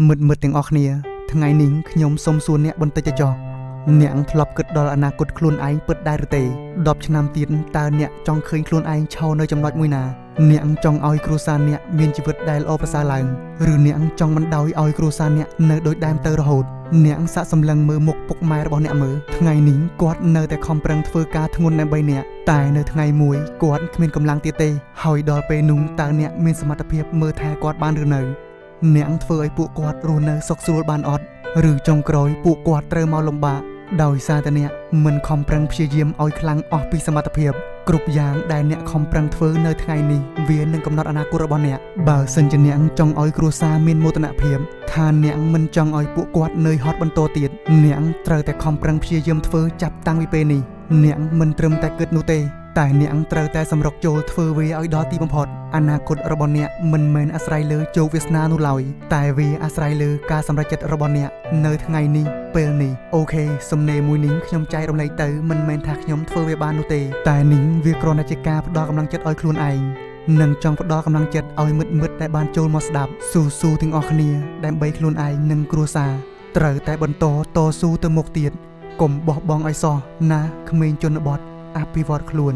มืดទាំងអស់គ្នាថ្ងៃនេះខ្ញុំសូមសួរអ្នកបន្តិចចុះអ្នកធ្លាប់គិតដល់អនាគតខ្លួនឯងពិតដែរឬទេ10ឆ្នាំទៀតតើអ្នកចង់ឃើញខ្លួនឯងឈរនៅចំណុចមួយណាអ្នកចង់ឲ្យគ្រួសារអ្នកមានជីវិតដែលល្អប្រសើរឡើងឬអ្នកចង់បណ្ដោយឲ្យគ្រួសារអ្នកនៅដូចដើមទៅរហូតអ្នកសាកសម្លឹងមើលមុខពុកម៉ែរបស់អ្នកមើលថ្ងៃនេះគាត់នៅតែខំប្រឹងធ្វើការធ្ងន់ដើម្បីអ្នកតែនៅថ្ងៃមួយគាត់គ្មានកម្លាំងទៀតទេហើយដល់ពេលនោះតើអ្នកមានសមត្ថភាពមើលថែគាត់បានឬនៅអ្នកធ្វើឲ្យពួកគាត់រស់នៅសុខស្រួលបានអត់ឬចុងក្រោយពួកគាត់ត្រូវមកលំបាកដោយសារតែអ្នកមិនខំប្រឹងព្យាយាមឲ្យខ្លាំងអស់ពីសមត្ថភាពគ្រប់យ៉ាងដែលអ្នកខំប្រឹងធ្វើនៅថ្ងៃនេះវានឹងកំណត់អនាគតរបស់អ្នកបើសិនជាអ្នកចង់ឲ្យគ្រួសារមានមោទនភាពថាអ្នកមិនចង់ឲ្យពួកគាត់នឿយហត់បន្តទៀតអ្នកត្រូវតែខំប្រឹងព្យាយាមធ្វើចាប់តាំងពីពេលនេះអ្នកមិនត្រឹមតែគិតនោះទេតែអ្នកត្រូវតែសម្រុកចូលធ្វើវាឲ្យដល់ទីបំផុតអនាគតរបស់អ្នកមិនមែនអាស្រ័យលើជោគវាសនានោះឡើយតែវាអាស្រ័យលើការសម្រេចចិត្តរបស់អ្នកនៅថ្ងៃនេះពេលនេះអូខេសំណេរមួយនេះខ្ញុំចែករំលែកទៅមិនមែនថាខ្ញុំធ្វើវាបាននោះទេតែនេះវាគ្រាន់តែជាការផ្ដល់កម្លាំងចិត្តឲ្យខ្លួនឯងនិងចង់ផ្ដល់កម្លាំងចិត្តឲ្យមិត្តដែលបានចូលមកស្ដាប់ស៊ូទាំងអស់គ្នាដើម្បីខ្លួនឯងនិងគ្រួសារត្រូវតែបន្តតស៊ូទៅមុខទៀតកុំបោះបង់ឲ្យសោះណាក្មេងជនបទអភិវឌ្ឍខ្លួន